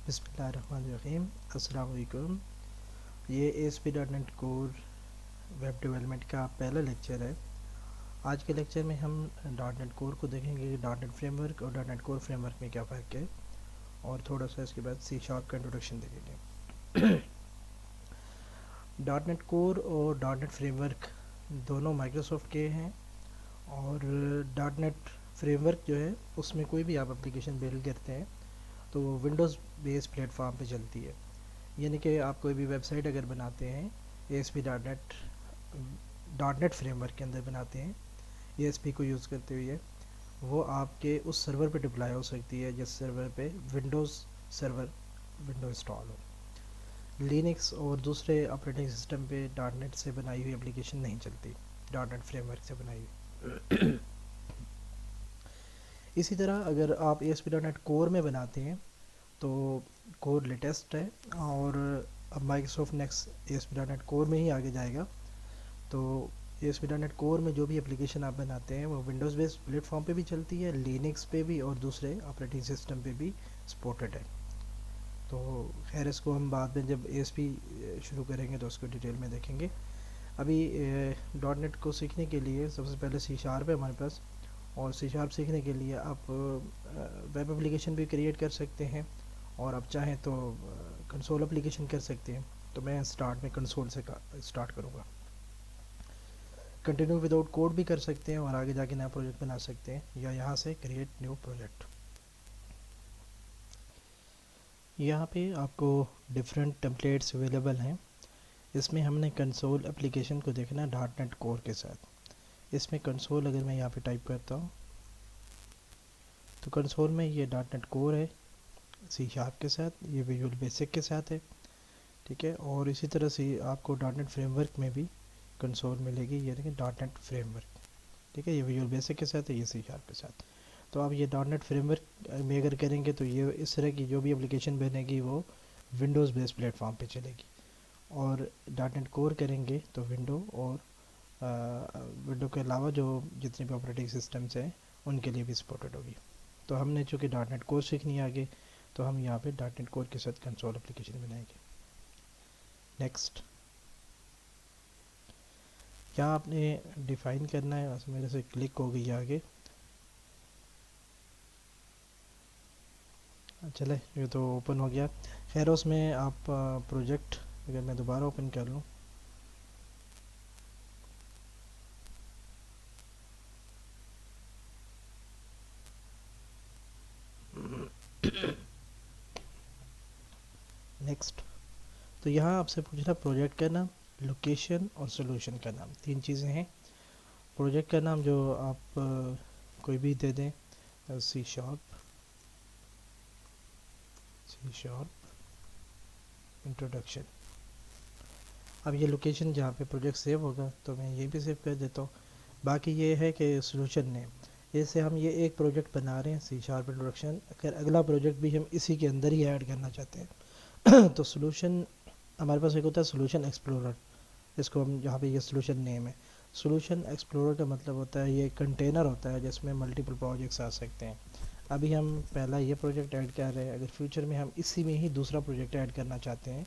بسم اللہ الرحمن الرحیم. السلام علیکم. یہ ASP.NET کور ویب ڈیولپمنٹ کا پہلا لیکچر ہے. آج کے لیکچر میں ہم .NET کور کو دیکھیں گے کہ .NET فریم ورک اور .NET کور فریم ورک میں کیا فرق ہے، اور تھوڑا سا اس کے بعد C# کا انٹروڈکشن دیکھیں گے. .NET کور اور .NET فریم ورک دونوں مائکروسافٹ کے ہیں، اور .NET فریم ورک جو ہے اس میں کوئی بھی آپ اپلیکیشن بلڈ کرتے ہیں تو وہ ونڈوز بیس پلیٹ فارم پہ چلتی ہے. یعنی کہ آپ کوئی بھی ویب سائٹ اگر بناتے ہیں ASP.NET فریم ورک کے اندر بناتے ہیں ASP کو یوز کرتے ہوئے، وہ آپ کے اس سرور پہ ڈپلائی ہو سکتی ہے جس سرور پہ ونڈوز انسٹال ہو. لینکس اور دوسرے آپریٹنگ سسٹم پہ .NET سے بنائی ہوئی اپلیکیشن نہیں چلتی، .NET فریم ورک سے بنائی ہوئی. اسی طرح اگر آپ ASP.NET کور میں بناتے ہیں تو کور لیٹسٹ ہے، اور اب مائکروسافٹ نیکسٹ ASP.NET کور میں ہی آگے جائے گا. تو ASP.NET کور میں جو بھی اپلیکیشن آپ بناتے ہیں وہ ونڈوز بیس پلیٹ فارم پہ بھی چلتی ہے، لینکس پہ بھی، اور دوسرے آپریٹنگ سسٹم پہ بھی سپورٹڈ ہے. تو خیر اس کو ہم بعد میں جب ASP شروع کریں گے تو اس کو ڈیٹیل میں دیکھیں گے. ابھی .NET کو سیکھنے کے لیے سب سے پہلے C# ہے ہمارے پاس، اور C# سیکھنے کے لیے آپ ویب اپلیکیشن بھی کریٹ کر سکتے ہیں، اور آپ چاہیں تو کنسول اپلیکیشن کر سکتے ہیں. تو میں اسٹارٹ میں کنسول سے اسٹارٹ کروں گا. کنٹینیو وداؤٹ کوڈ بھی کر سکتے ہیں اور آگے جا کے نیا پروجیکٹ بنا سکتے ہیں، یا یہاں سے کریٹ نیو پروجیکٹ. یہاں پہ آپ کو ڈفرینٹ ٹیمپلیٹس اویلیبل ہیں. اس میں ہم نے کنسول اپلیکیشن کو دیکھنا ہے .NET کور کے ساتھ. اس میں کنسول اگر میں یہاں پہ ٹائپ کرتا ہوں تو کنسول میں یہ .NET کور ہے C# کے ساتھ، یہ ویژول بیسک کے ساتھ ہے، ٹھیک ہے. اور اسی طرح سے آپ کو .NET فریم ورک میں بھی کنسول ملے گی، یہ دیکھیں .NET فریم ورک، ٹھیک ہے. یہ ویژول بیسک کے ساتھ ہے، یہ C# کے ساتھ. تو آپ یہ .NET فریم ورک میں اگر کریں گے تو یہ اس طرح کی جو بھی اپلیکیشن بنے گی وہ ونڈوز بیس پلیٹ فارم پہ چلے گی. اور .NET کور کریں گے تو ونڈو کے علاوہ جو جتنے بھی آپریٹنگ سسٹمز ہیں ان کے لیے بھی سپورٹڈ ہوگی. تو ہم نے چونکہ .NET کور سیکھنی ہے آگے، تو ہم یہاں پہ .NET کور کے ساتھ کنسول اپلیکیشن بنائیں گے. نیکسٹ. یہاں آپ نے ڈیفائن کرنا ہے، بس میرے سے کلک ہو گئی آگے. چلے یہ تو اوپن ہو گیا. خیر اس میں آپ پروجیکٹ اگر میں دوبارہ اوپن کر لوں نیکسٹ. تو یہاں آپ سے پوچھ رہا پروجیکٹ کا نام، لوکیشن اور سولوشن کا نام، تین چیزیں ہیں. پروجیکٹ کا نام جو آپ کوئی بھی دے دیں، C#. انٹروڈکشن. اب یہ لوکیشن جہاں پہ پروجیکٹ سیو ہوگا تو میں یہ بھی سیو کر دیتا ہوں. باقی یہ ہے کہ سولوشن نیم، جیسے ہم یہ ایک پروجیکٹ بنا رہے ہیں C# انٹروڈکشن، اگر اگلا پروجیکٹ بھی ہم اسی کے اندر ہی ایڈ کرنا چاہتے ہیں تو سولوشن ہمارے پاس ایک ہوتا ہے سولوشن ایکسپلورر، اس کو ہم یہاں پہ یہ سولوشن نیم ہے. سولوشن ایکسپلورر کا مطلب ہوتا ہے یہ کنٹینر ہوتا ہے جس میں ملٹیپل پروجیکٹس آ سکتے ہیں. ابھی ہم پہلا یہ پروجیکٹ ایڈ کر رہے ہیں، اگر فیوچر میں ہم اسی میں ہی دوسرا پروجیکٹ ایڈ کرنا چاہتے ہیں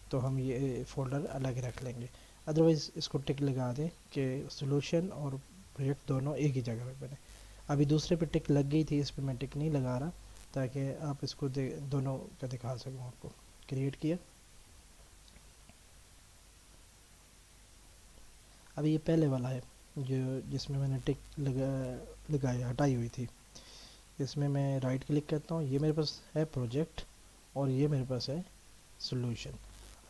تو ہم یہ فولڈر الگ رکھ لیں گے. ادروائز اس کو ٹک لگا دیں کہ سولوشن اور پروجیکٹ دونوں ایک ہی جگہ پہ بنے. ابھی دوسرے پہ ٹک لگ گئی تھی، اس پہ میں ٹک نہیں لگا رہا تاکہ آپ اس کو دونوں کا دکھا سکوں. آپ کو کریٹ کیا. ابھی یہ پہلے والا ہے جس میں نے ٹک لگایا ہٹائی ہوئی تھی. اس میں رائٹ کلک کرتا ہوں، یہ میرے پاس ہے پروجیکٹ اور یہ میرے پاس ہے سولوشن.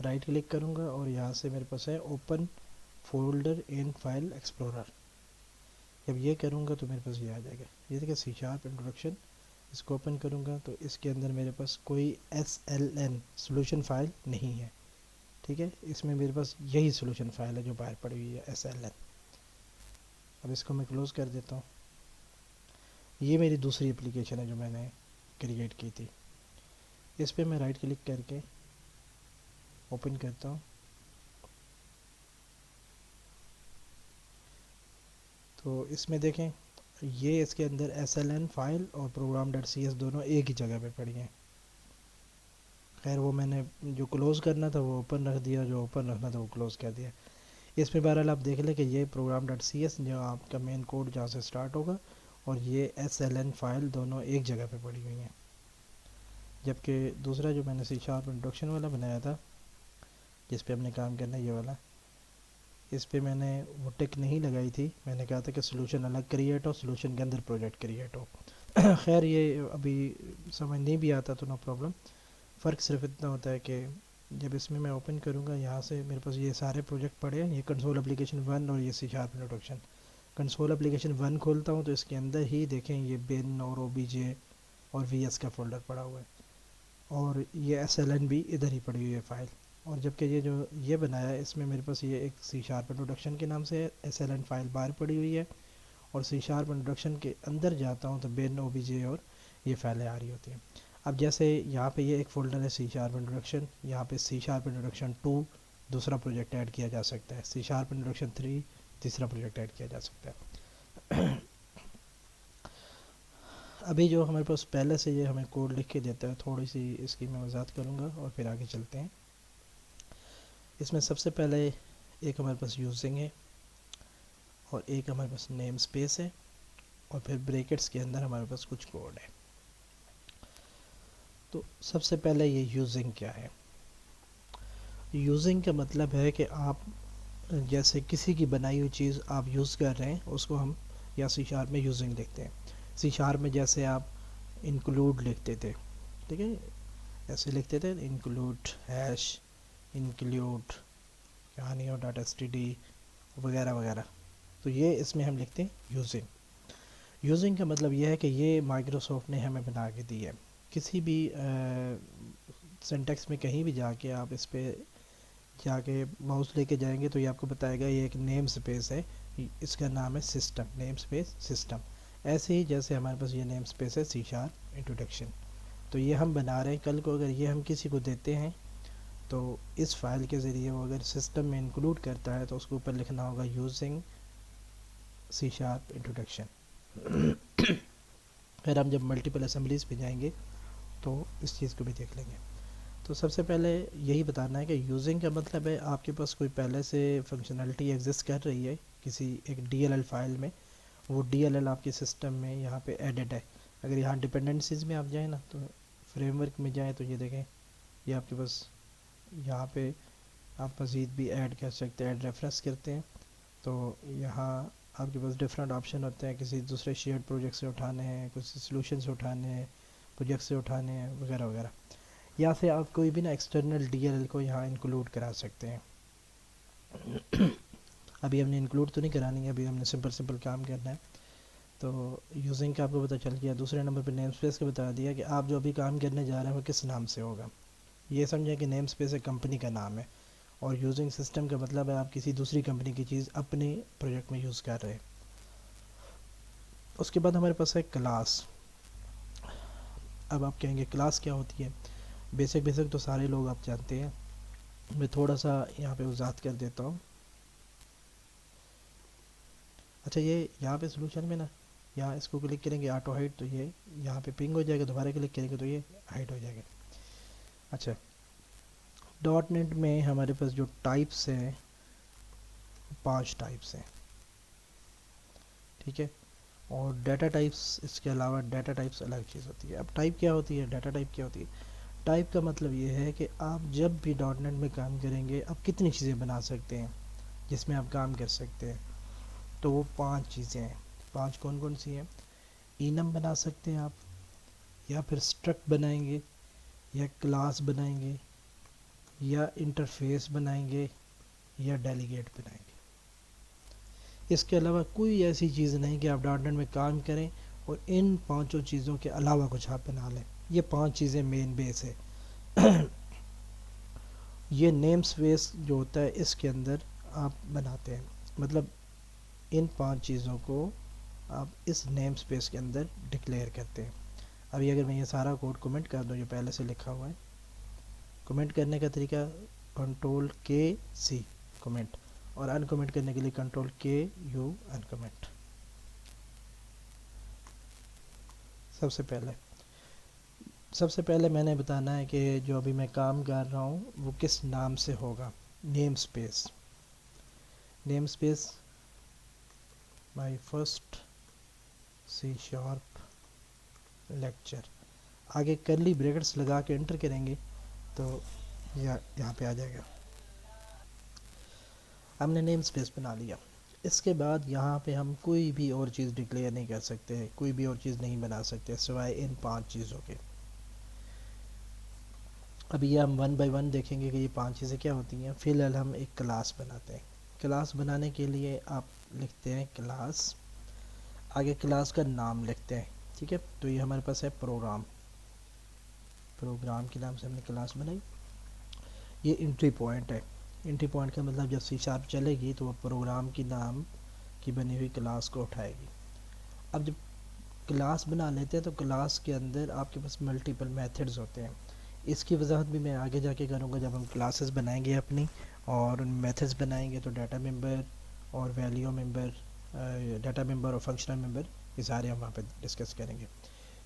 رائٹ کلک کروں گا اور یہاں سے میرے پاس ہے اوپن فولڈر ان فائل ایکسپلورر. جب یہ کروں گا تو میرے پاس یہ آ جائے گا. یہ دیکھیں C# انٹروڈکشن. اس کو اوپن کروں گا تو اس کے اندر میرے پاس کوئی SLN سولوشن فائل نہیں ہے، ٹھیک ہے. اس میں میرے پاس یہی سولوشن فائل ہے جو باہر پڑی ہوئی ہے SLN. اب اس کو میں کلوز کر دیتا ہوں. یہ میری دوسری اپلیکیشن ہے جو میں نے کریٹ کی تھی. اس پہ میں رائٹ کلک کر کے اوپن کرتا ہوں تو اس میں دیکھیں یہ اس کے اندر SLN فائل اور program.cs دونوں ایک ہی جگہ پہ پڑی ہیں. خیر وہ میں نے جو کلوز کرنا تھا وہ اوپن رکھ دیا, جو اوپن رکھنا تھا وہ کلوز کر دیا. اس میں بہرحال آپ دیکھ لیں کہ یہ پروگرام ڈاٹ سی ایس جو آپ کا مین کوڈ جہاں سے سٹارٹ ہوگا, اور یہ ایس ایل این فائل دونوں ایک جگہ پہ پڑی ہوئی ہیں. جبکہ دوسرا جو میں نے سی شارپ انٹروڈکشن والا بنایا تھا جس پہ ہم نے کام کرنا ہے, یہ والا, اس پہ میں نے وہ ٹک نہیں لگائی تھی. میں نے کہا تھا کہ سلوشن الگ کریٹ ہو, سلوشن کے اندر پروجیکٹ کریٹ ہو. خیر یہ ابھی سمجھ نہیں بھی آتا تو نو پرابلم. فرق صرف اتنا ہوتا ہے کہ جب اس میں اوپن کروں گا یہاں سے میرے پاس یہ سارے پروجیکٹ پڑے ہیں, یہ کنسول اپلیکیشن 1 اور یہ C sharp introduction. Console application 1 کھولتا ہوں تو اس کے اندر ہی دیکھیں یہ بن اور او بی جے اور وی ایس کا فولڈر پڑا ہوا ہے, اور یہ ایس ایل این بھی ادھر ہی پڑی ہوئی ہے فائل. اور جبکہ یہ جو یہ بنایا ہے اس میں میرے پاس یہ ایک سی شارپ انٹروڈکشن کے نام سے ایس ایل این فائل باہر پڑی ہوئی ہے, اور سی شارپ انٹروڈکشن کے اندر جاتا ہوں تو بن او بی جے اور یہ فائلیں آ رہی ہوتی ہیں. اب جیسے یہاں پہ یہ ایک فولڈر ہے سی شارپ انٹروڈکشن, یہاں پہ سی شارپ انٹروڈکشن 2 دوسرا پروجیکٹ ایڈ کیا جا سکتا ہے, سی شارپ انٹروڈکشن 3 تیسرا پروجیکٹ ایڈ کیا جا سکتا ہے. ابھی جو ہمارے پاس پہلے سے یہ ہمیں کوڈ لکھ کے دیتا ہے, تھوڑی سی اس کی میں وضاحت کروں گا اور پھر آگے چلتے ہیں. اس میں سب سے پہلے ایک ہمارے پاس یوزنگ ہے, اور ایک ہمارے پاس نیم سپیس ہے, اور پھر بریکٹس کے اندر ہمارے پاس کچھ کوڈ ہے. تو سب سے پہلے یہ یوزنگ کیا ہے؟ یوزنگ کا مطلب ہے کہ آپ جیسے کسی کی بنائی ہوئی چیز آپ یوز کر رہے ہیں, اس کو ہم یا سی شارپ میں یوزنگ لکھتے ہیں. سی شارپ میں جیسے آپ انکلوڈ لکھتے تھے, ٹھیک ہے, ایسے لکھتے تھے انکلوڈ ہیش, انکلوڈ کہانی اور ڈاٹا ایس ٹی ڈی وغیرہ وغیرہ, تو یہ اس میں ہم لکھتے ہیں یوزنگ. یوزنگ کا مطلب یہ ہے کہ یہ مائکروسافٹ نے ہمیں بنا کے دی ہے. کسی بھی سینٹیکس میں کہیں بھی جا کے آپ اس پہ جا کے ماؤس لے کے جائیں گے تو یہ آپ کو بتائے گا یہ ایک نیم سپیس ہے, اس کا نام ہے سسٹم, نیم سپیس سسٹم. ایسے ہی جیسے ہمارے پاس یہ نیم سپیس ہے سی شارپ انٹروڈکشن, تو یہ ہم بنا رہے ہیں. کل کو اگر یہ ہم کسی کو دیتے ہیں تو اس فائل کے ذریعے وہ اگر سسٹم میں انکلوڈ کرتا ہے تو اس کے اوپر لکھنا ہوگا یوزنگ سی شارپ انٹروڈکشن. پھر ہم جب ملٹیپل اسمبلیز پہ جائیں گے تو اس چیز کو بھی دیکھ لیں گے. تو سب سے پہلے یہی بتانا ہے کہ یوزنگ کا مطلب ہے آپ کے پاس کوئی پہلے سے فنکشنلٹی ایگزسٹ کر رہی ہے کسی ایک ڈی ایل ایل فائل میں, وہ ڈی ایل ایل آپ کے سسٹم میں یہاں پہ ایڈڈ ہے. اگر یہاں ڈپینڈنسیز میں آپ جائیں نا تو فریم ورک میں جائیں تو یہ دیکھیں یہ آپ کے پاس یہاں پہ آپ مزید بھی ایڈ کر سکتے ہیں. ایڈ ریفرنس کرتے ہیں تو یہاں آپ کے پاس ڈفرینٹ آپشن ہوتے ہیں, کسی دوسرے شیئرڈ پروجیکٹ سے اٹھانے ہیں, کچھ سلوشن سے اٹھانے ہیں, پروجیکٹ سے اٹھانے ہیں وغیرہ وغیرہ. یا سے آپ کوئی بھی نا ایکسٹرنل ڈی ایل ایل کو یہاں انکلوڈ کرا سکتے ہیں. ابھی ہم نے انکلوڈ تو نہیں کرانی ہے, ابھی ہم نے سمپل کام کرنا ہے. تو یوزنگ کا آپ کو پتہ چل گیا. دوسرے نمبر پہ نیم سپیس کا بتا دیا کہ آپ جو ابھی کام کرنے جا رہے ہیں وہ کس نام سے ہوگا. یہ سمجھیں کہ نیم سپیس ایک کمپنی کا نام ہے, اور یوزنگ سسٹم کا مطلب ہے آپ کسی دوسری کمپنی کی چیز اپنے پروجیکٹ میں یوز کر رہے ہیں. اس کے بعد ہمارے پاس ہے کلاس. اب آپ کہیں گے کلاس کیا ہوتی ہے؟ بیسک تو سارے لوگ آپ جانتے ہیں, میں تھوڑا سا یہاں پہ وضاحت کر دیتا ہوں. اچھا یہ یہاں پہ سلوشن میں نا یہاں اس کو کلک کریں گے آٹو ہائڈ, تو یہ یہاں پہ پنگ ہو جائے گا, دوبارہ کلک کریں گے تو یہ ہائڈ ہو جائے گا. اچھا ڈاٹ نیٹ میں ہمارے پاس جو ٹائپس ہیں 5 ٹائپس ہیں, ٹھیک ہے, اور ڈیٹا ٹائپس اس کے علاوہ ڈیٹا ٹائپس الگ چیز ہوتی ہے. اب ٹائپ کیا ہوتی ہے, ڈیٹا ٹائپ کیا ہوتی ہے؟ ٹائپ کا مطلب یہ ہے کہ آپ جب بھی ڈاٹ نیٹ میں کام کریں گے آپ کتنی چیزیں بنا سکتے ہیں جس میں آپ کام کر سکتے ہیں. تو وہ 5 چیزیں ہیں. 5 کون کون سی ہیں؟ اینم بنا سکتے ہیں آپ, یا پھر اسٹرکٹ بنائیں گے, یا کلاس بنائیں گے, یا انٹرفیس بنائیں گے, یا ڈیلیگیٹ بنائیں گے. اس کے علاوہ کوئی ایسی چیز نہیں کہ آپ ڈاٹ نیٹ میں کام کریں اور ان 5 چیزوں کے علاوہ کچھ آپ بنا لیں. یہ 5 چیزیں مین بیس ہے. یہ نیم سپیس جو ہوتا ہے اس کے اندر آپ بناتے ہیں, مطلب ان 5 چیزوں کو آپ اس نیم سپیس کے اندر ڈکلیئر کرتے ہیں. ابھی اگر میں یہ سارا کوڈ کمنٹ کر دوں جو پہلے سے لکھا ہوا ہے, کمنٹ کرنے کا طریقہ کنٹرول کے سی کمنٹ, اور ان کمنٹ کرنے کے لیے کنٹرول کے یو ان کمنٹ. سب سے پہلے سب سے پہلے میں نے بتانا ہے کہ جو ابھی میں کام کر رہا ہوں وہ کس نام سے ہوگا. Namespace my first C sharp lecture. آگے کرلی بریکٹس لگا کے انٹر کریں گے تو یہاں پہ آ جائے گا. ہم نے نیم اسپیس بنا لیا. اس کے بعد یہاں پہ ہم کوئی بھی اور چیز ڈکلیئر نہیں کر سکتے, کوئی بھی اور چیز نہیں بنا سکتے سوائے ان 5 چیزوں کے. ابھی یہ ہم 1 بائی 1 دیکھیں گے کہ یہ 5 چیزیں کیا ہوتی ہیں. فی الحال ہم ایک کلاس بناتے ہیں. کلاس بنانے کے لیے آپ لکھتے ہیں کلاس, آگے کلاس کا نام لکھتے ہیں. ٹھیک ہے, تو یہ ہمارے پاس ہے پروگرام کے نام سے ہم نے کلاس بنائی. یہ انٹری پوائنٹ ہے. انٹری پوائنٹ کا مطلب جب سی شارپ چلے گی تو وہ پروگرام کی نام کی بنی ہوئی کلاس کو اٹھائے گی. اب جب کلاس بنا لیتے ہیں تو کلاس کے اندر آپ کے پاس ملٹیپل میتھڈز ہوتے ہیں. اس کی وضاحت بھی میں آگے جا کے کروں گا جب ہم کلاسز بنائیں گے اپنی, اور میتھڈز بنائیں گے تو ڈیٹا ممبر اور ویلیو ممبر, ڈیٹا ممبر اور فنکشنل ممبر, یہ سارے ہم وہاں پہ ڈسکس کریں گے.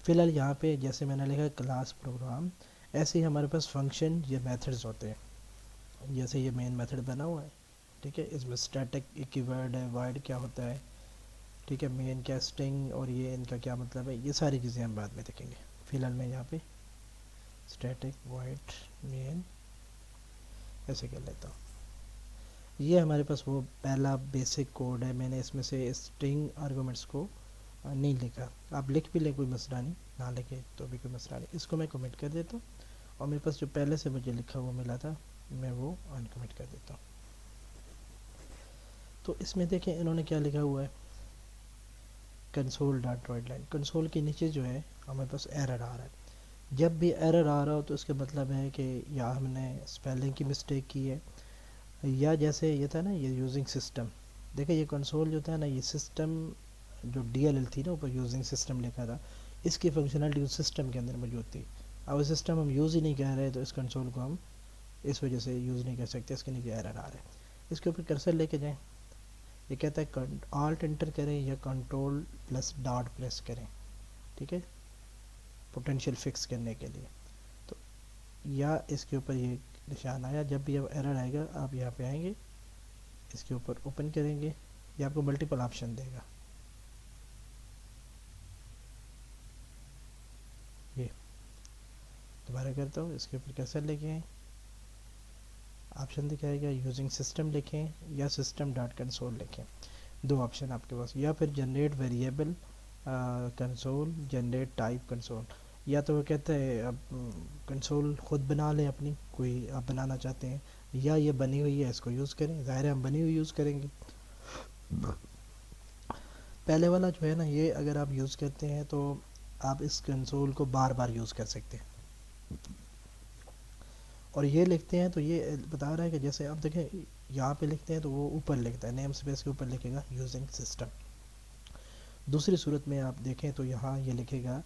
فی الحال یہاں پہ جیسے میں نے لکھا کلاس پروگرام, ایسے ہی ہمارے پاس فنکشن یا میتھڈز ہوتے ہیں. جیسے یہ مین میتھڈ بنا ہوا ہے, ٹھیک ہے, اس میں اسٹیٹک ایک کی ورڈ ہے, وائڈ کیا ہوتا ہے, ٹھیک ہے, مین کیا اسٹنگ اور یہ ان کا کیا مطلب ہے, یہ ساری چیزیں ہم بعد میں دیکھیں گے. فی الحال میں یہاں پہ اسٹیٹک وائڈ مین ایسے کر لیتا ہوں. یہ ہمارے پاس وہ پہلا بیسک کوڈ ہے. میں نے اس میں سے اسٹرنگ آرگومنٹس کو نہیں لکھا. آپ لکھ بھی لیں کوئی مسئلہ نہیں, نہ لکھیں تو بھی کوئی مسئلہ نہیں. اس کو میں کمنٹ کر دیتا ہوں, اور میرے پاس جو پہلے سے مجھے لکھا ہوا ملا تھا میں وہ انکمنٹ کر دیتا ہوں. تو اس میں دیکھیں انہوں نے کیا لکھا ہوا ہے, console dot write line. Console کے نیچے جو ہے ہمارے پاس ایرر آ رہا ہے. جب بھی ایرر آ رہا ہو تو اس کا مطلب ہے کہ یا ہم نے اسپیلنگ کی مسٹیک کی ہے, یا جیسے یہ تھا نا یہ یوزنگ سسٹم. دیکھیں یہ کنسول جو تھا نا, یہ سسٹم جو ڈی ایل ایل تھی نا, اوپر یوزنگ سسٹم لکھا تھا, اس کی فنکشنلٹی اس سسٹم کے اندر موجود تھی. اب سسٹم ہم یوز ہی نہیں کر رہے تو اس کنسول کو ہم اس وجہ سے یوز نہیں کر سکتے. اس کے نیچے ایرر آ رہا ہے. اس کے اوپر کرسر لے کے جائیں. یہ کہتا ہے آلٹ انٹر کریں یا کنٹرول پلس ڈاٹ پریس کریں, ٹھیک ہے, پوٹینشیل فکس کرنے کے لیے. تو یا اس کے اوپر یہ نشان آیا, جب بھی اب ایرر آئے گا آپ یہاں پہ آئیں گے, اس کے اوپر اوپن کریں گے, یہ آپ کو ملٹیپل آپشن دے گا. یہ دوبارہ کرتا ہوں, اس کے اوپر کیسر لکھیں, آپشن دکھائے گا یوزنگ سسٹم لکھیں یا سسٹم ڈاٹ کنسول لکھیں. 2 آپشن آپ کے پاس, یا پھر generate variable console, generate type console. یا تو وہ کہتا ہے اب کنسول خود بنا لیں اپنی, کوئی آپ بنانا چاہتے ہیں, یا یہ بنی ہوئی ہے اس کو یوز کریں. ظاہر ہے ہم بنی ہوئی یوز کریں گے. پہلے والا جو ہے نا, یہ اگر آپ یوز کرتے ہیں تو آپ اس کنسول کو بار بار یوز کر سکتے ہیں. اور یہ لکھتے ہیں تو یہ بتا رہا ہے کہ جیسے آپ دیکھیں یہاں پہ لکھتے ہیں تو وہ اوپر لکھتا ہے, نیم اسپیس کے اوپر لکھے گا یوزنگ سسٹم. دوسری صورت میں آپ دیکھیں تو یہاں یہ لکھے گا,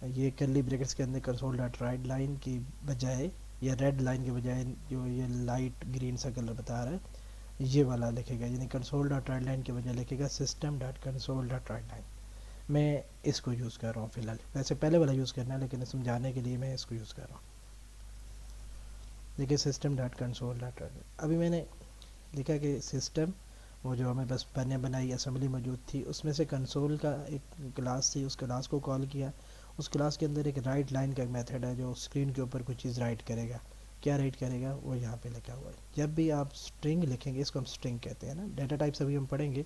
یہ کرلی بریکٹس کے اندر کنسول ڈاٹ رائٹ لائن کی بجائے یا ریڈ لائن کے بجائے جو یہ لائٹ گرین سا کلر بتا رہا ہے, یہ والا لکھے گا, یعنی کنسول ڈاٹ رائٹ لائن کے بجائے لکھے گا system dot console dot write line. میں اس کو یوز کر رہا ہوں فی الحال. ویسے پہلے والا یوز کرنا ہے لیکن سمجھانے کے لیے میں اس کو یوز کر رہا ہوں. دیکھیے system dot console dot right. ابھی میں نے لکھا کہ سسٹم, وہ جو ہمیں بس بنائی اسمبلی موجود تھی, اس میں سے کنسول کا ایک کلاس تھی, اس کلاس کو کال کیا. اس کلاس کے اندر ایک رائٹ لائن کا ایک میتھڈ ہے جو اسکرین کے اوپر کوئی چیز رائٹ کرے گا. کیا رائٹ کرے گا وہ یہاں پہ لکھا ہوا ہے. جب بھی آپ اسٹرنگ لکھیں گے, اس کو ہم اسٹرنگ کہتے ہیں نا, ڈیٹا ٹائپس ابھی ہم پڑھیں گے.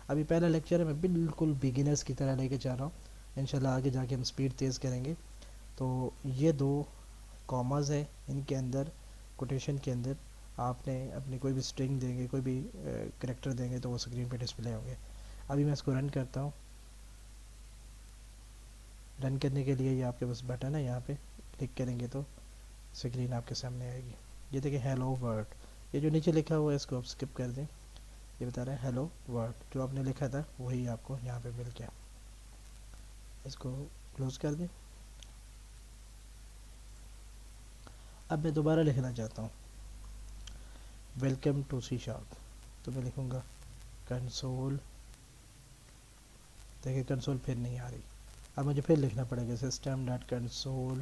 ابھی پہلا لیکچر ہے, میں بالکل بگنرس کی طرح لے کے چاہ رہا ہوں. انشاءاللہ آگے جا کے ہم اسپیڈ تیز کریں گے. تو یہ 2 کاماز ہے, ان کے اندر کوٹیشن کے اندر آپ نے اپنی کوئی بھی اسٹرنگ دیں گے, کوئی بھی کریکٹر دیں گے تو وہ اسکرین پہ ڈسپلے ہوں گے. ابھی میں اس کو رن کرتا ہوں. رن کرنے کے لیے یہ آپ کے پاس بٹن ہے, یہاں پہ کلک کریں گے تو اسکرین آپ کے سامنے آئے گی. یہ دیکھیں ہیلو ورلڈ, یہ جو نیچے لکھا ہوا ہے اس کو آپ اسکپ کر دیں. یہ بتا رہا ہے ہیلو ورلڈ, جو آپ نے لکھا تھا وہی آپ کو یہاں پہ مل گیا. اس کو کلوز کر دیں. اب میں دوبارہ لکھنا چاہتا ہوں ویلکم ٹو سی شارپ, تو میں لکھوں گا کنسول. دیکھیں کنسول پھر نہیں آ رہی. اب مجھے پھر لکھنا پڑے گا سسٹم ڈاٹ کنسول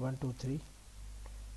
1 2 3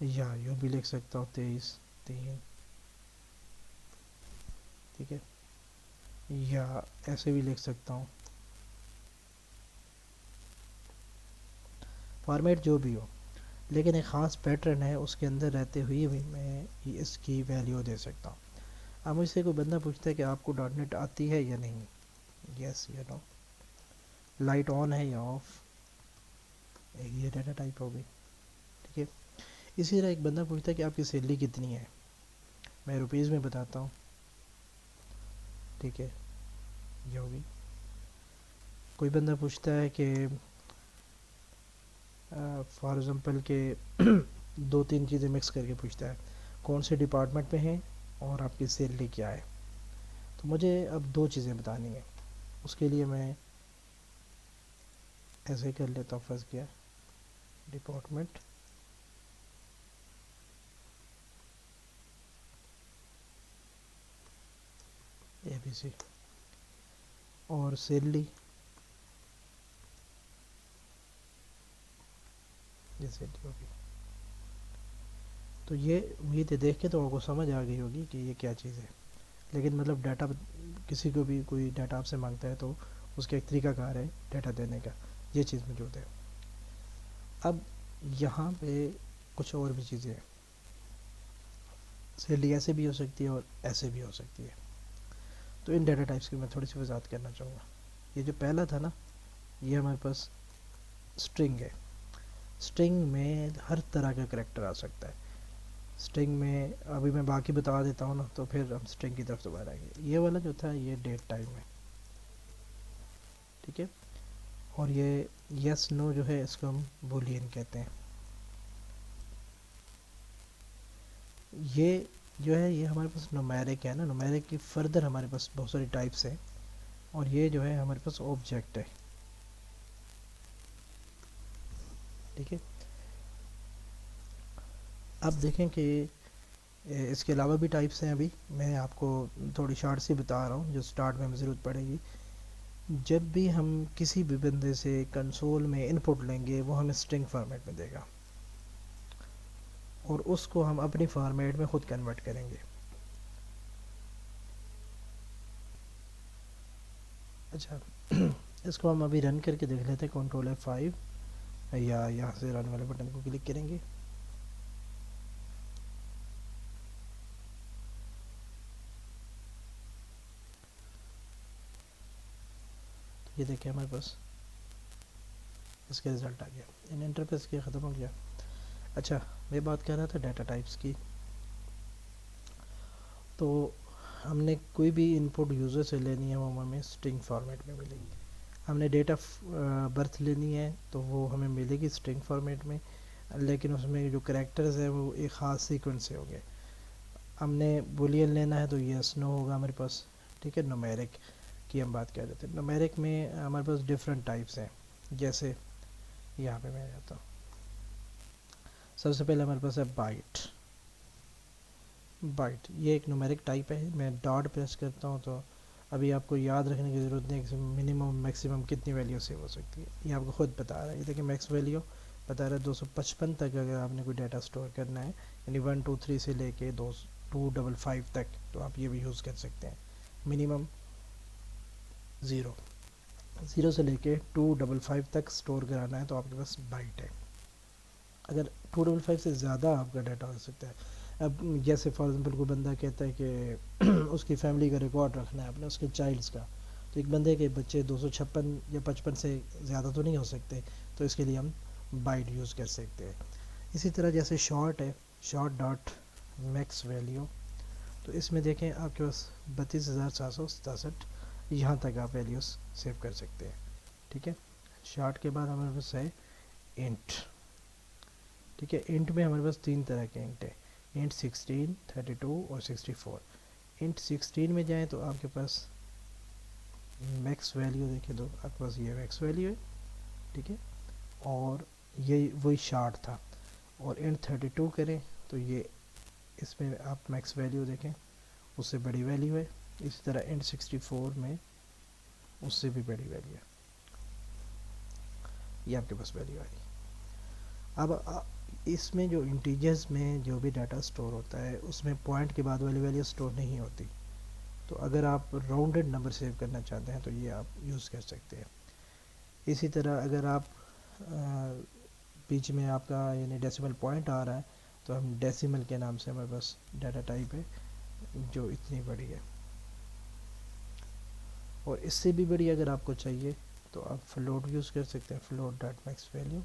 یا یوں بھی لکھ سکتا ہوں 23/3، ٹھیک ہے، یا ایسے بھی لکھ سکتا ہوں، فارمیٹ جو بھی ہو، لیکن ایک خاص پیٹرن ہے، اس کے اندر رہتے ہوئے بھی میں اس کی ویلیو دے سکتا ہوں۔ اب مجھ سے کوئی بندہ پوچھتا ہے کہ آپ کو ڈاٹ نیٹ آتی ہے یا نہیں، یس یا نو، لائٹ آن ہے یا آف، یہ ڈیٹا ٹائپ ہوگی، ٹھیک ہے۔ اسی طرح ایک بندہ پوچھتا ہے کہ آپ کی سیلری کتنی ہے، میں روپیز میں بتاتا ہوں، ٹھیک ہے، یہ ہوگی۔ کوئی بندہ پوچھتا ہے کہ فار ایگزامپل کہ دو تین چیزیں مکس کر کے پوچھتا ہے، کون سے ڈپارٹمنٹ میں ہیں اور آپ کی سیلری کیا ہے، تو مجھے اب دو چیزیں بتانی ہیں، اس کے لیے میں ایسے کر لیتا ہوں، فرض کیا ڈپارٹمنٹ اے بی سی اور سیلری جیسے ہوگی، تو یہ امید ہے دیکھ کے تو آپ کو سمجھ آ گئی ہوگی کہ یہ کیا چیز ہے، لیکن مطلب ڈیٹا کسی کو بھی کوئی ڈیٹا آپ سے مانگتا ہے تو اس کا ایک طریقہ کار ہے ڈیٹا دینے کا، یہ چیز موجود ہے۔ اب یہاں پہ کچھ اور بھی چیزیں ہیں، سیلری ایسے بھی ہو سکتی ہے اور ایسے بھی ہو سکتی ہے، تو ان ڈیٹا ٹائپس کی میں تھوڑی سی وضاحت کرنا چاہوں گا۔ یہ جو پہلا تھا نا، یہ ہمارے پاس اسٹرنگ ہے، اسٹرنگ میں ہر طرح کا کریکٹر آ سکتا ہے، اسٹرنگ میں ابھی میں باقی بتا دیتا ہوں نا، تو پھر ہم اسٹرنگ کی طرف دوبارہ آئیں گے۔ یہ والا جو تھا یہ ڈیٹ ٹائم ہے، ٹھیک ہے، اور یہ یس نو جو ہے اس کو ہم بولین کہتے ہیں۔ یہ جو ہے یہ ہمارے پاس نومیرک ہے نا، نومیرک کی فردر ہمارے پاس بہت ساری ٹائپس ہیں، اور یہ جو ہے ہمارے پاس آبجیکٹ ہے، ٹھیک ہے۔ اب دیکھیں کہ اس کے علاوہ بھی ٹائپس ہیں، ابھی میں آپ کو تھوڑی شارٹ سی بتا رہا ہوں جو سٹارٹ میں ہمیں ضرورت پڑے گی۔ جب بھی ہم کسی بھی بندے سے کنسول میں ان پٹ لیں گے وہ ہمیں اسٹرنگ فارمیٹ میں دے گا، اور اس کو ہم اپنی فارمیٹ میں خود کنورٹ کریں گے۔ اچھا اس کو ہم ابھی رن کر کے دیکھ لیتے ہیں، کنٹرول F5 یا یہاں سے رن والے بٹن کو کلک کریں گے، یہ دیکھیں ہمارے پاس اس کا رزلٹ آ گیا، ان انٹرفیس کے ختم ہو گیا۔ اچھا میں بات کر رہا تھا ڈیٹا ٹائپس کی، تو ہم نے کوئی بھی ان پٹ یوزر سے لینی ہے وہ ہمیں اسٹرنگ فارمیٹ میں ملے گی، ہم نے ڈیٹ آف برتھ لینی ہے تو وہ ہمیں ملے گی اسٹرنگ فارمیٹ میں، لیکن اس میں جو کریکٹرز ہیں وہ ایک خاص سیکوینس سے ہو گئے۔ ہم نے بولین لینا ہے تو یس نو ہوگا ہمارے پاس، ٹھیک ہے۔ نومیرک کی ہم بات کر رہے تھے، نومیرک میں ہمارے پاس ڈفرینٹ ٹائپس ہیں، جیسے یہاں پہ میں جاتا ہوں، سب سے پہلے ہمارے پاس ہے بائٹ، بائٹ یہ ایک نومیرک ٹائپ ہے، میں ڈاٹ پریس کرتا ہوں تو ابھی آپ کو یاد رکھنے کی ضرورت نہیں کہ منیمم میکسیمم کتنی ویلیو سیو ہو سکتی ہے، یہ آپ کو خود بتا رہا ہے۔ یہ دیکھیں میکس ویلیو بتا رہا ہے 255 تک، اگر آپ نے کوئی ڈیٹا اسٹور کرنا ہے، یعنی 1 2 3 سے لے کے 255 تک، تو آپ یہ بھی یوز کر سکتے ہیں۔ منیمم 0 سے لے کے 255 تک اسٹور کرانا ہے تو آپ کے پاس بائٹ ہے۔ اگر 255 سے زیادہ آپ کا ڈیٹا ہو سکتا ہے، اب جیسے فار ایگزامپل کوئی بندہ کہتا ہے کہ اس کی فیملی کا ریکارڈ رکھنا ہے اپنے، اس کے چائلڈس کا، تو ایک بندے کے بچے 256 یا 55 سے زیادہ تو نہیں ہو سکتے، تو اس کے لیے ہم بائٹ یوز کر سکتے ہیں۔ اسی طرح جیسے شارٹ ہے، شارٹ ڈاٹ میکس ویلیو، تو اس میں دیکھیں آپ کے پاس 32,767 یہاں تک آپ ویلیوز سیو کر سکتے ہیں، ٹھیک ہے۔ شارٹ کے بعد ہمارے پاس ہے انٹ، ٹھیک ہے۔ انٹ میں ہمارے پاس تین طرح کے انٹ ہیں، انٹ 16 32 اور 64۔ انٹ 16 میں جائیں تو آپ کے پاس میکس ویلیو دیکھیں، تو آپ کے پاس یہ میکس ویلیو ہے، ٹھیک ہے، اور یہ وہی شارٹ تھا۔ اور انٹ 32 کریں تو یہ اس میں آپ میکس ویلیو دیکھیں اس سے بڑی ویلیو ہے، اسی طرح انٹ 64 میں اس سے بھی بڑی ویلیو ہے، یہ آپ کے پاس ویلیو آئی۔ اب اس میں جو انٹیجرز میں جو بھی ڈاٹا سٹور ہوتا ہے اس میں پوائنٹ کے بعد والی ویلیو سٹور نہیں ہوتی. تو اگر آپ راؤنڈڈ نمبر سیو کرنا چاہتے ہیں تو یہ آپ یوز کر سکتے ہیں. اسی طرح اگر آپ بیچ میں آپ کا یعنی ڈیسیمل پوائنٹ آ رہا ہے تو ہم ڈیسیمل کے نام سے ہمارے پاس ڈاٹا ٹائپ ہے جو اتنی بڑی ہے. اور اس سے بھی بڑی اگر آپ کو چاہیے تو آپ فلوٹ یوز کر سکتے ہیں, فلوٹ ڈاٹ میکس ویلیو.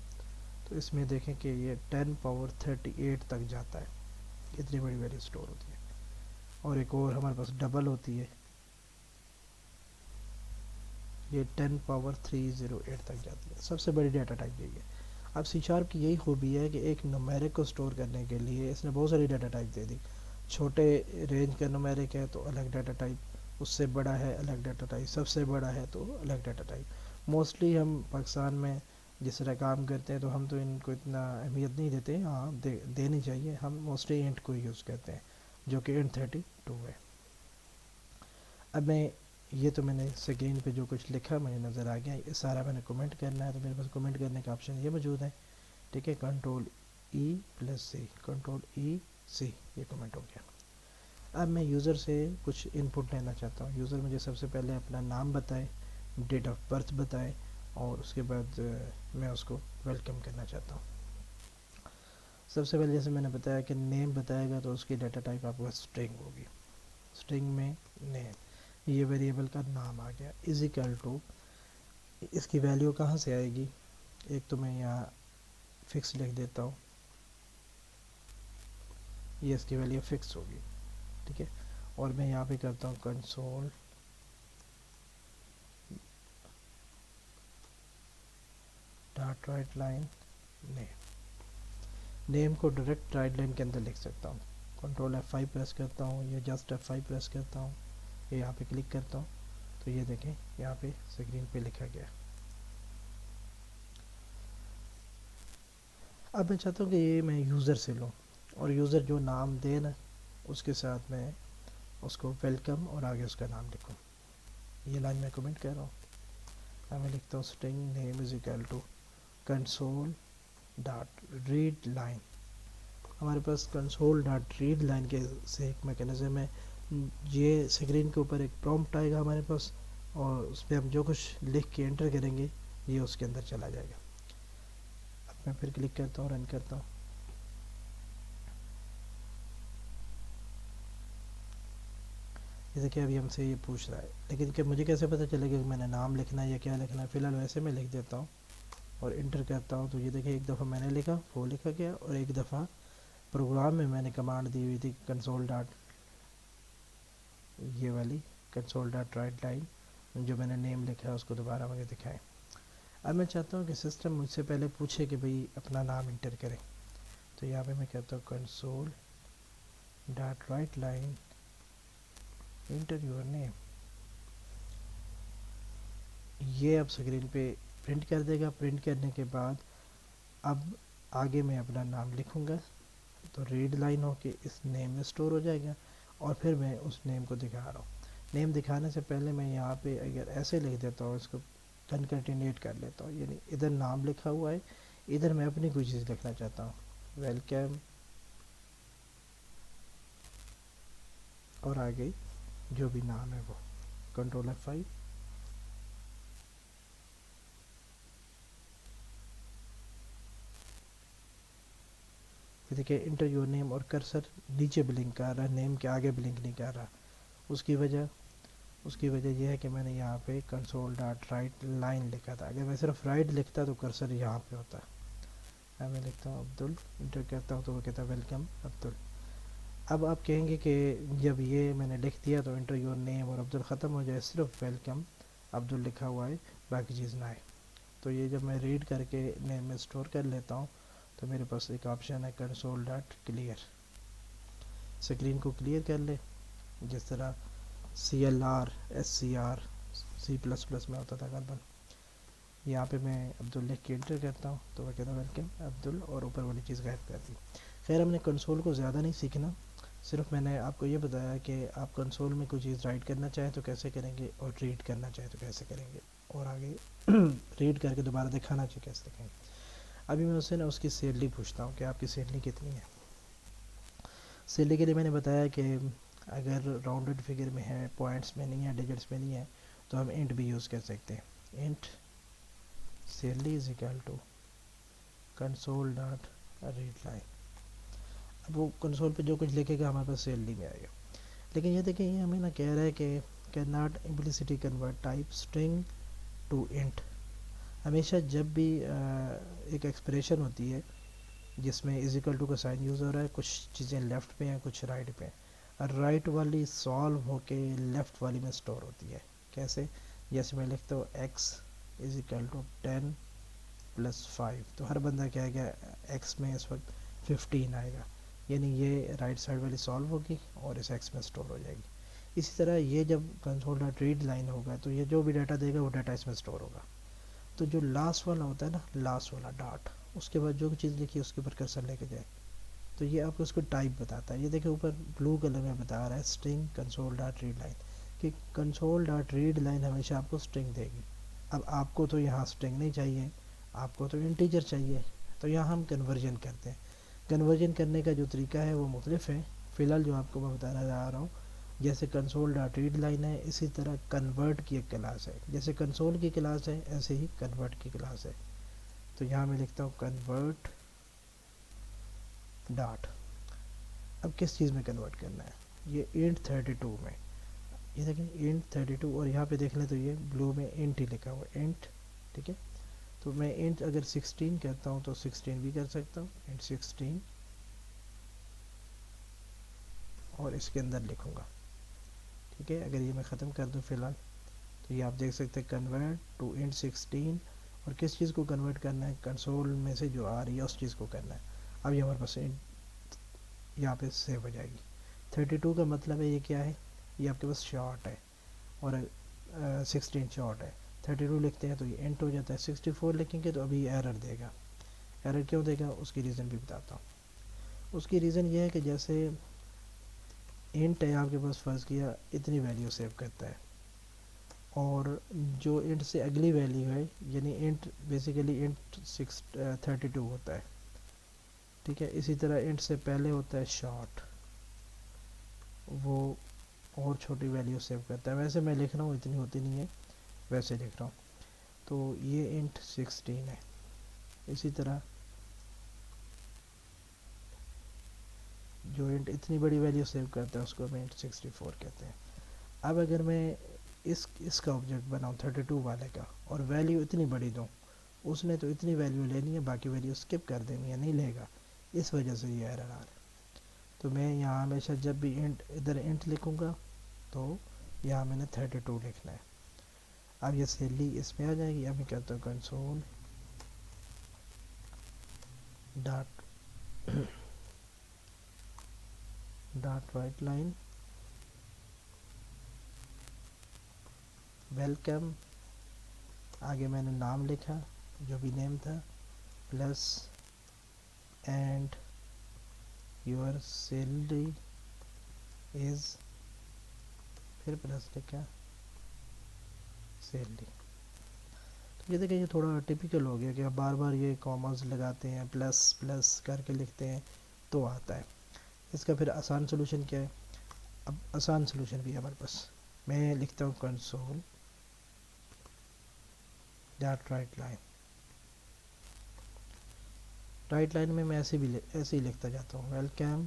تو اس میں دیکھیں کہ یہ 10 پاور 38 تک جاتا ہے, اتنی بڑی ویلیو سٹور ہوتی ہے. اور ایک اور ہمارے پاس ڈبل ہوتی ہے, یہ 10 پاور 308 تک جاتی ہے. سب سے بڑی ڈیٹا ٹائپ یہی ہے. اب سی شارپ کی یہی خوبی ہے کہ ایک نومیرک کو سٹور کرنے کے لیے اس نے بہت ساری ڈیٹا ٹائپ دے دی. چھوٹے رینج کا نومیرک ہے تو الگ ڈیٹا ٹائپ, اس سے بڑا ہے الگ ڈیٹا ٹائپ, سب سے بڑا ہے تو الگ ڈیٹا ٹائپ. موسٹلی ہم پاکستان میں جس طرح کام کرتے ہیں تو ہم تو ان کو اتنا اہمیت نہیں دیتے, ہاں دینی چاہیے. ہم موسٹلی انٹ کو یوز کرتے ہیں جو کہ انٹ 32 ہے. اب یہ تو میں نے اسکرین پہ جو کچھ لکھا مجھے نظر آ گیا, یہ سارا میں نے کمنٹ کرنا ہے تو میرے پاس کمنٹ کرنے کا آپشن یہ موجود ہے. ٹھیک ہے, کنٹرول ای پلس سی, کنٹرول ای سی, یہ کمنٹ ہو گیا. اب میں یوزر سے کچھ ان پٹ لینا چاہتا ہوں. یوزر مجھے سب سے پہلے اپنا نام بتائے, ڈیٹ آف برتھ بتائے, اور اس کے بعد میں اس کو ویلکم کرنا چاہتا ہوں. سب سے پہلے جیسے میں نے بتایا کہ نیم بتائے گا تو اس کی ڈیٹا ٹائپ آپ کو اسٹرنگ ہوگی. اسٹرنگ میں نیم, یہ ویریبل کا نام آ گیا, از اکول ٹو, اس کی ویلیو کہاں سے آئے گی. ایک تو میں یہاں فکس لکھ دیتا ہوں, یہ اس کی ویلیو فکس ہوگی. ٹھیک ہے, اور میں یہاں پہ کرتا ہوں کنسول ڈاٹ رائٹ لائن نیم. نیم کو ڈائریکٹ رائٹ لائن کے اندر لکھ سکتا ہوں. کنٹرول F5 پریس کرتا ہوں, یا جسٹ F5 پریس کرتا ہوں, یہ یہاں پہ کلک کرتا ہوں تو یہ دیکھیں یہاں پہ اسکرین پہ لکھا گیا. اب میں چاہتا ہوں کہ یہ میں یوزر سے لوں, اور یوزر جو نام دے نا اس کے ساتھ میں اس کو ویلکم اور آگے اس کا نام لکھوں. یہ لائن میں کمنٹ کر رہا ہوں. اب میں لکھتا ہوں string name is equal to console dot read line. ہمارے پاس کنسول ڈاٹ ریڈ لائن کے سے ایک میکینزم ہے. یہ اسکرین کے اوپر ایک پرومپٹ آئے گا ہمارے پاس, اور اس پہ ہم جو کچھ لکھ کے انٹر کریں گے یہ اس کے اندر چلا جائے گا. اب میں پھر کلک کرتا ہوں, رن کرتا ہوں. جیسے کہ ابھی ہم سے یہ پوچھ رہا ہے, لیکن کہ مجھے کیسے پتہ چلے گا کہ میں نے نام لکھنا ہے یا کیا لکھنا ہے. فی الحال ویسے میں لکھ دیتا ہوں اور انٹر کرتا ہوں. تو یہ دیکھیں ایک دفعہ میں نے لکھا وہ لکھا گیا, اور ایک دفعہ پروگرام میں میں نے کمانڈ دی ہوئی تھی کنسول ڈاٹ, یہ والی کنسول ڈاٹ رائٹ لائن, جو میں نے نیم لکھا ہے اس کو دوبارہ مجھے دکھائیں. اب میں چاہتا ہوں کہ سسٹم مجھ سے پہلے پوچھے کہ بھئی اپنا نام انٹر کریں. تو یہاں پہ میں کہتا ہوں console dot write line enter your name. یہ اب اسکرین پہ پرنٹ کر دے گا. پرنٹ کرنے کے بعد اب آگے میں اپنا نام لکھوں گا تو ریڈ لائن ہو کے اس نیم میں سٹور ہو جائے گا, اور پھر میں اس نیم کو دکھا رہا ہوں. نیم دکھانے سے پہلے میں یہاں پہ اگر ایسے لکھ دیتا ہوں, اس کو کنکیٹینیٹ کر لیتا ہوں, یعنی ادھر نام لکھا ہوا ہے, ادھر میں اپنی کوئی چیز لکھنا چاہتا ہوں, ویلکم, اور آگے جو بھی نام ہے وہ کنٹرول F5. دیکھیں انٹر یور نیم, اور کرسر نیچے بلنک کر رہا ہے, نیم کے آگے بلنک نہیں کر رہا. اس کی وجہ یہ ہے کہ میں نے یہاں پہ کنسول ڈاٹ رائٹ لائن لکھا تھا. اگر میں صرف رائٹ لکھتا تو کرسر یہاں پہ ہوتا. اب میں لکھتا ہوں عبدل, انٹر کرتا ہوں تو وہ کہتا ہے ویلکم عبدل. اب آپ کہیں گے کہ جب یہ میں نے لکھ دیا تو انٹر یور نیم اور عبدل ختم ہو جائے, صرف ویلکم عبدل لکھا ہوا ہے, باقی چیز نہ آئے. تو یہ جب میں ریڈ کر کے نیم میں سٹور کر لیتا ہوں تو میرے پاس ایک آپشن ہے کنسول ڈاٹ کلیئر. اسکرین کو کلیئر کر لے, جس طرح CLR SCR C++ میں ہوتا تھا غالباً. یہاں پہ میں عبدل لکھ کے انٹر کرتا ہوں تو وہ کہتا ہے ویلکم عبدل, اور اوپر والی چیز غائب کر دی. خیر ہم نے کنسول کو زیادہ نہیں سیکھنا, صرف میں نے آپ کو یہ بتایا کہ آپ کنسول میں کوئی چیز رائٹ کرنا چاہیں تو کیسے کریں گے, اور ریڈ کرنا چاہیں تو کیسے کریں گے, اور آگے ریڈ کر کے دوبارہ دکھانا چاہیے کیسے دکھائیں گے. ابھی میں اس سے نا اس کی سیلری پوچھتا ہوں کہ آپ کی سیلری کتنی ہے. سیلری کے لیے میں نے بتایا کہ اگر راؤنڈڈ فگر میں ہے، پوائنٹس میں نہیں ہے، ڈیجٹس میں نہیں ہے، تو ہم انٹ بھی یوز کر سکتے ہیں. Int salary is equal to console dot read line. اب وہ کنسول پہ جو کچھ لکھے گا ہمارے پاس سیلری میں آئے گا. لیکن یہ دیکھیں یہ ہمیں نا کہہ رہا ہے کہ cannot implicitly convert type string to int. ہمیشہ جب بھی ایک ایکسپریشن ہوتی ہے جس میں از اکول ٹو کا سائن یوز ہو رہا ہے، کچھ چیزیں لیفٹ پہ ہیں کچھ رائٹ پہ ہیں، رائٹ والی سالو ہو کے لیفٹ والی میں اسٹور ہوتی ہے. کیسے؟ جیسے میں لکھتا ہوں x is equal to 10 plus 5، تو ہر بندہ کیا ہے کہ ایکس میں اس وقت 15 آئے گا، یعنی یہ رائٹ سائڈ والی سالو ہوگی اور اس ایکس میں اسٹور ہو جائے گی. اسی طرح یہ جب کنسول ڈاٹ ریڈ لائن ہوگا تو یہ جو بھی ڈاٹا دے گا وہ ڈاٹا اس میں اسٹور ہوگا. تو جو لاسٹ والا ہوتا ہے نا، لاسٹ والا ڈاٹ، اس کے بعد جو بھی چیز لکھی ہے اس کے اوپر کرسر لے کے جائے، تو یہ آپ کو اس کو ٹائپ بتاتا ہے. یہ دیکھیں اوپر بلو کلر میں بتا رہا ہے string console dot read line, کہ کنسول ڈاٹ ریڈ لائن ہمیشہ آپ کو اسٹرنگ دے گی. اب آپ کو تو یہاں اسٹرنگ نہیں چاہیے، آپ کو تو انٹیجر چاہیے، تو یہاں ہم کنورژن کرتے ہیں. کنورژن کرنے کا جو طریقہ ہے وہ مختلف ہے. فی الحال جو آپ کو میں بتانا جا رہا ہوں، جیسے کنسول ڈاٹ ریڈ لائن ہے، اسی طرح کنورٹ کی ایک کلاس ہے. جیسے کنسول کی کلاس ہے ایسے ہی کنورٹ کی کلاس ہے. تو یہاں میں لکھتا ہوں کنورٹ ڈاٹ. اب کس چیز میں کنورٹ کرنا ہے؟ یہ انٹ 32 میں. یہ دیکھیں انٹ 32، اور یہاں پہ دیکھ لیں تو یہ بلو میں انٹ ہی لکھا ہوا ہے، انٹ. ٹھیک ہے، تو میں انٹ اگر 16 کہتا ہوں تو 16 بھی کر سکتا ہوں، انٹ 16، اور اس کے اندر لکھوں گا. ٹھیک ہے، اگر یہ میں ختم کر دوں فی الحال تو یہ آپ دیکھ سکتے ہیں کنورٹ ٹو انٹ 16. اور کس چیز کو کنورٹ کرنا ہے؟ کنسول میں سے جو آ رہی ہے اس چیز کو کرنا ہے. اب یہ ہمارے پاس یہاں پہ سیو ہو جائے گی. 32 کا مطلب ہے یہ کیا ہے؟ یہ آپ کے پاس شارٹ ہے، اور 16 شارٹ ہے. 32 لکھتے ہیں تو یہ انٹ ہو جاتا ہے. 64 لکھیں گے تو ابھی ایرر دے گا. ایرر کیوں دے گا؟ اس کی ریزن بھی بتاتا ہوں. اس کی ریزن یہ ہے کہ جیسے انٹ ہے آپ کے پاس، فرض کیا اتنی ویلیو سیو کرتا ہے، اور جو انٹ سے اگلی ویلیو ہے، یعنی انٹ بیسیکلی انٹ 32 ہوتا ہے. ٹھیک ہے، اسی طرح انٹ سے پہلے ہوتا ہے شارٹ، وہ اور چھوٹی ویلیو سیو کرتا ہے. ویسے میں لکھ رہا ہوں، اتنی ہوتی نہیں ہے، ویسے لکھ رہا ہوں. تو یہ انٹ 16 ہے. اسی طرح جو انٹ اتنی بڑی ویلیو سیو کرتا ہے اس کو ہم انٹ 64 کہتے ہیں. اب اگر میں اس کا آبجیکٹ بناؤں 32 والے کا، اور ویلیو اتنی بڑی دوں، اس نے تو اتنی ویلیو لینی ہے، باقی ویلیو اسکپ کر دینی ہے، نہیں لے گا. اس وجہ سے یہ ایرر آ رہا ہے. تو میں یہاں ہمیشہ جب بھی انٹ ادھر انٹ لکھوں گا تو یہاں میں نے 32 لکھنا ہے. اب یہ سیلری اس میں آ جائے گی. اب میں کہتا ہوں console dot write line welcome. آگے میں نے نام لکھا جو بھی نیم تھا، plus and your salary is, پھر پلس لکھا سیلری. تو یہ دیکھیں یہ تھوڑا ٹپیکل ہو گیا کہ آپ بار بار یہ کاماز لگاتے ہیں، پلس پلس کر کے لکھتے ہیں تو آتا ہے. اس کا پھر آسان سلوشن کیا ہے؟ اب آسان سلوشن بھی ہے ہمارے پاس. میں لکھتا ہوں console dot write line. Right line میں ایسے ہی لکھتا جاتا ہوں، ویلکم.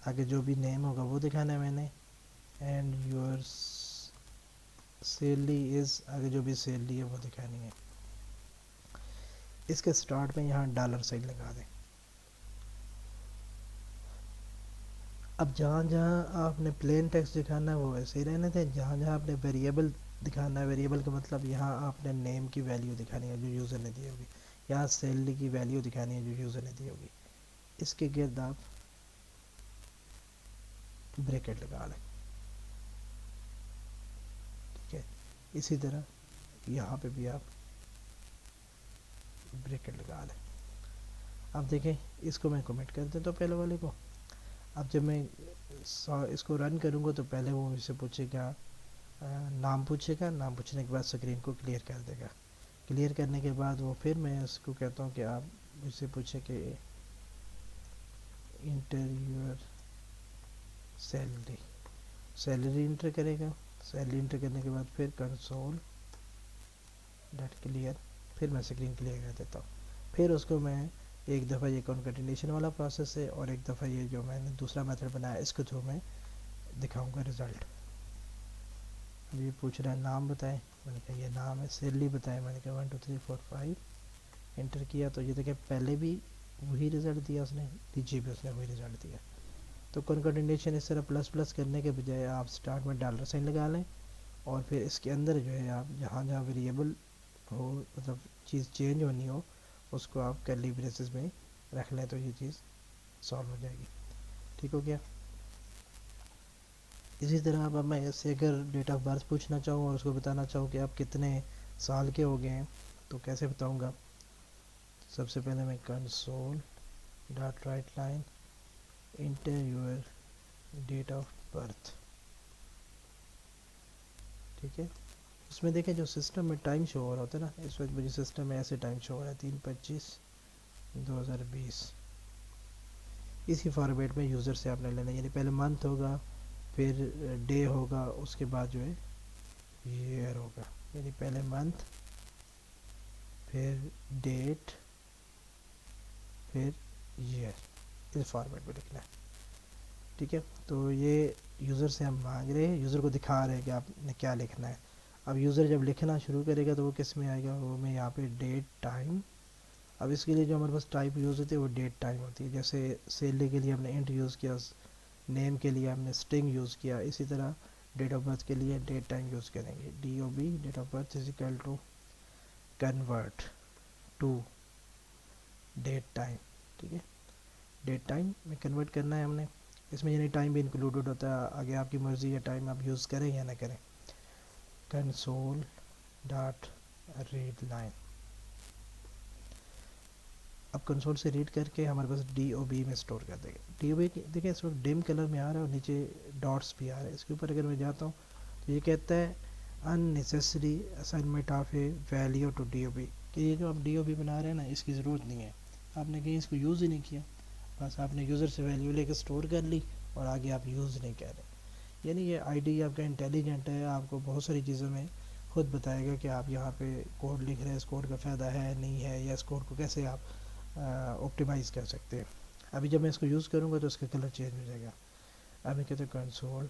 آگے جو بھی نیم ہوگا وہ دکھانا ہے میں نے، اینڈ یور سیلری از، آگے جو بھی سیلری ہے وہ دکھانی ہے. اس کے سٹارٹ میں یہاں ڈالر سائن لگا دیں. اب جہاں جہاں آپ نے پلین ٹیکسٹ دکھانا ہے وہ ویسے ہی رہنے تھے. جہاں جہاں آپ نے ویریبل دکھانا ہے، ویریبل کا مطلب یہاں آپ نے نیم کی ویلیو دکھانی ہے جو یوزر نے دی ہوگی، یہاں سیلری کی ویلیو دکھانی ہے جو یوزر نے دی ہوگی. اس کے گرد آپ بریکٹ لگا لیں. ٹھیک ہے، اسی طرح یہاں پہ بھی آپ بریکٹ لگا لیں. اب دیکھیں اس کو میں کمنٹ کر دیتا ہوں پہلے والے کو. اب جب میں اس کو رن کروں گا تو پہلے وہ مجھ سے پوچھے گا، نام پوچھے گا، نام پوچھنے کے بعد اسکرین کو کلیئر کر دے گا. کلیئر کرنے کے بعد وہ پھر میں اس کو کہتا ہوں کہ آپ مجھ سے پوچھیں کہ انٹر یور سیلری انٹر کرے گا. سیلری انٹر کرنے کے بعد پھر کنسول ڈاٹ کلیئر، پھر میں اسکرین کلیئر کر دیتا ہوں. پھر اس کو میں ایک دفعہ یہ کانکیٹینیشن والا پروسیس ہے اور ایک دفعہ یہ جو میں نے دوسرا میتھڈ بنایا اس کے تھرو میں دکھاؤں گا رزلٹ. اب یہ پوچھ رہا ہے نام بتائیں، میں نے کہا یہ نام ہے. سیلری بتائیں، میں نے کہا 1 2 3 4 5 انٹر کیا تو یہ دیکھیں پہلے بھی وہی رزلٹ دیا اس نے، نیچے بھی اس نے وہی رزلٹ دیا. تو کنکیٹینیشن اس طرح پلس پلس کرنے کے بجائے آپ اسٹارٹ میں ڈالر سائن لگا لیں اور پھر اس کے اندر جو ہے آپ جہاں جہاں ویریبل ہو، مطلب چیز چینج ہونی ہو، اس کو آپ کرلی بریسز میں رکھ لیں تو یہ چیز سالو ہو جائے گی. ٹھیک ہو گیا. اسی طرح اب میں اس سے اگر ڈیٹ آف برتھ پوچھنا چاہوں اور اس کو بتانا چاہوں کہ آپ کتنے سال کے ہو گئے ہیں تو کیسے بتاؤں گا. سب سے پہلے میں console dot write line enter your date of birth. ٹھیک ہے. اس میں دیکھیں جو سسٹم میں ٹائم شو ہو رہا ہوتا ہے نا، اس وقت مجھے سسٹم میں ایسے ٹائم شو ہو رہا ہے 3/25/2020. اسی فارمیٹ میں یوزر سے آپ نے لینا، یعنی پہلے منتھ ہوگا، پھر ڈے ہوگا، اس کے بعد جو ہے ایئر ہوگا. یعنی پہلے منتھ، پھر ڈیٹ، پھر ایئر، اس فارمیٹ میں لکھنا ہے. ٹھیک ہے. تو یہ یوزر سے ہم مانگ رہے ہیں، یوزر کو دکھا رہے ہیں کہ آپ نے کیا لکھنا ہے. اب یوزر جب لکھنا شروع کرے گا تو وہ کس میں آئے گا، وہ میں یہاں پہ ڈیٹ ٹائم. اب اس کے لیے جو ہمارے پاس ٹائپ یوز ہوتی ہے وہ ڈیٹ ٹائم ہوتی ہے. جیسے سیلری کے لیے ہم نے انٹ یوز کیا، نیم کے لیے ہم نے اسٹنگ یوز کیا، اسی طرح ڈیٹ آف برتھ کے لیے ڈیٹ ٹائم یوز کریں گے. DOB date of birth is equal to convert to date time. ٹھیک ہے. ڈیٹ ٹائم میں کنورٹ کرنا ہے ہم نے. اس میں یعنی ٹائم بھی انکلوڈڈ ہوتا ہے، آگے آپ کی مرضی ہے ٹائم آپ یوز کریں یا نہ کریں. Console dot read line. اب کنسول سے ریڈ کر کے ہمارے پاس DOB میں اسٹور کر دے گا. DOB دیکھیں اس وقت ڈم کلر میں آ رہا ہے اور نیچے ڈاٹس بھی آ رہے ہیں. اس کے اوپر اگر میں جاتا ہوں تو یہ کہتا ہے unnecessary assignment of a value to DOB، کہ یہ جو آپ DOB بنا رہے ہیں نا اس کی ضرورت نہیں ہے، آپ نے کہیں اس کو یوز ہی نہیں کیا، بس آپ نے یوزر سے ویلیو لے کے اسٹور کر لی اور آگے آپ یوز نہیں کر رہے. یعنی یہ ID آپ کا انٹیلیجنٹ ہے، آپ کو بہت ساری چیزوں میں خود بتائے گا کہ آپ یہاں پہ کوڈ لکھ رہے ہیں، اس کوڈ کا فائدہ ہے نہیں ہے، یا اس کوڈ کو کیسے آپ آپٹیمائز کر سکتے ہیں. ابھی جب میں اس کو یوز کروں گا تو اس کا کلر چینج ہو جائے گا. اب میں کہتے ہیں کنسول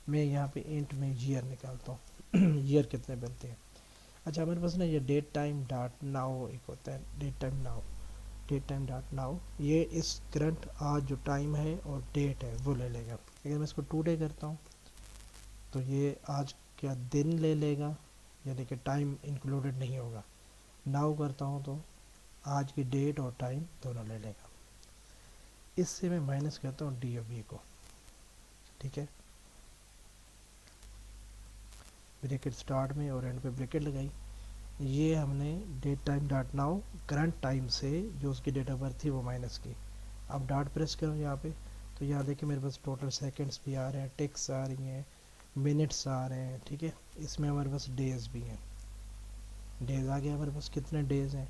میں یہاں پہ انٹ میں ایئر نکالتا ہوں ایئر کتنے بنتے ہیں. اچھا ہمارے پاس نا یہ ڈیٹ ٹائم ڈاٹ ناؤ ایک ہوتا ہے، date time now. Date time dot now یہ اس کرنٹ آج جو ٹائم ہے اور ڈیٹ ہے وہ لے لے گا. اگر میں اس کو ٹو ڈے کرتا ہوں تو یہ آج کا دن لے لے گا، یعنی کہ ٹائم انکلوڈڈ نہیں ہوگا. ناؤ کرتا ہوں تو آج کی ڈیٹ اور ٹائم دونوں لے لے گا. اس سے میں مائنس کرتا ہوں DOB کو. ٹھیک ہے. بریکٹ سٹارٹ میں اور اینڈ پہ بریکٹ لگائی. یہ ہم نے date time dot now current time سے جو اس کی ڈیٹ آف برتھ تھی وہ مائنس کی. اب ڈاٹ پریس کروں یہاں پہ تو یہاں دیکھیں میرے پاس ٹوٹل سیکنڈس بھی آ رہے ہیں، ٹکس آ رہی ہیں، منٹس آ رہے ہیں. ٹھیک ہے. اس میں ہمارے پاس ڈیز بھی ہیں. ڈیز آ گیا ہمارے پاس کتنے ڈیز ہیں.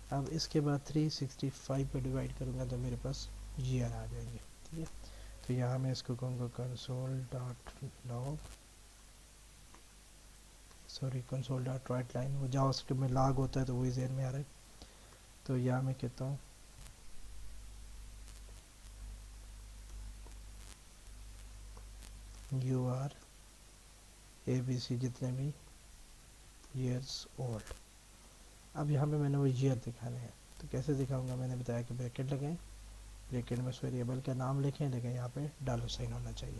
اب اس کے بعد 365 پہ ڈیوائڈ کروں گا تو میرے پاس ایئر آ جائیں گے. ٹھیک ہے. تو یہاں میں اس کو کہوں گا console dot log, sorry console dot write line. وہ جاوا اسکرپٹ میں لاگ ہوتا ہے تو وہی ذہن میں آ رہا ہے. تو یہاں میں کہتا ہوں UR ABC جتنے بھی ایئرس اولڈ. اب یہاں پہ میں نے وہ ایئر دکھانے ہیں تو کیسے دکھاؤں گا، میں نے بتایا کہ بریکٹ لگائیں، بریکٹ میں اس ویریبل کا نام لکھیں، لیکن یہاں پہ ڈالر سائن ہونا چاہیے.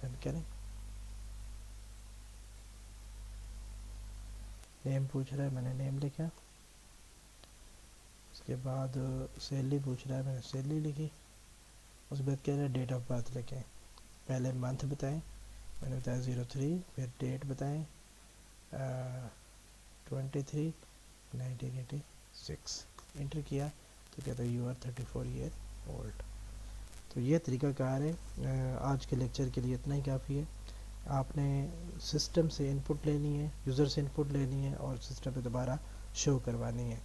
رن کریں. نیم پوچھ رہا ہے، میں نے نیم لکھا. اس کے بعد سیلری پوچھ رہا ہے، میں نے سیلری لکھی. اس کے بعد کہہ رہا ہے ڈیٹ آف برتھ لکھیں. پہلے منتھ بتائیں، میں نے بتایا 03. پھر ڈیٹ بتائیں 23/1986. انٹر کیا تو کہتا ہے یو آر 34 ایئر اولڈ. تو یہ طریقہ کار ہے. آج کے لیکچر کے لیے اتنا ہی کافی ہے. آپ نے سسٹم سے انپٹ لینی ہے، یوزر سے انپٹ لینی ہے اور سسٹم پہ دوبارہ شو کروانی ہے،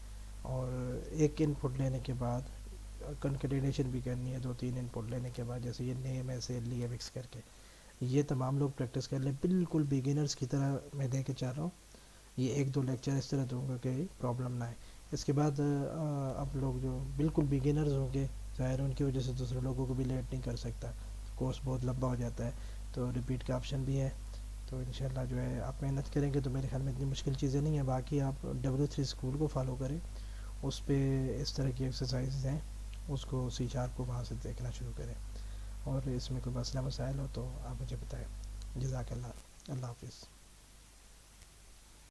اور ایک انپٹ لینے کے بعد کنکریڈیشن بھی کرنی ہے 2-3 انپٹ لینے کے بعد، جیسے یہ نیم ہے سیلی ہے مکس کر کے. یہ تمام لوگ پریکٹس کر لیں بالکل بگنرز کی طرح. میں دے کے چاہ رہا ہوں یہ 1-2 لیکچر اس طرح دوں گا کہ پرابلم نہ آئے. اس کے بعد اب لوگ جو بالکل بگنرز ہوں گے، ظاہر ان کی وجہ سے دوسرے لوگوں کو بھی لیٹ نہیں کر سکتا، کورس بہت لمبا ہو جاتا ہے، تو ریپیٹ کا آپشن بھی ہے. تو انشاءاللہ جو ہے آپ محنت کریں گے تو میرے خیال میں اتنی مشکل چیزیں نہیں ہیں. باقی آپ W3 اسکول کو فالو کریں، اس پہ اس طرح کی ایکسرسائز ہیں، اس کو C# کو وہاں سے دیکھنا شروع کریں. اور اس میں کوئی مسئلہ مسائل ہو تو آپ مجھے بتائیں. جزاک اللہ. اللہ حافظ.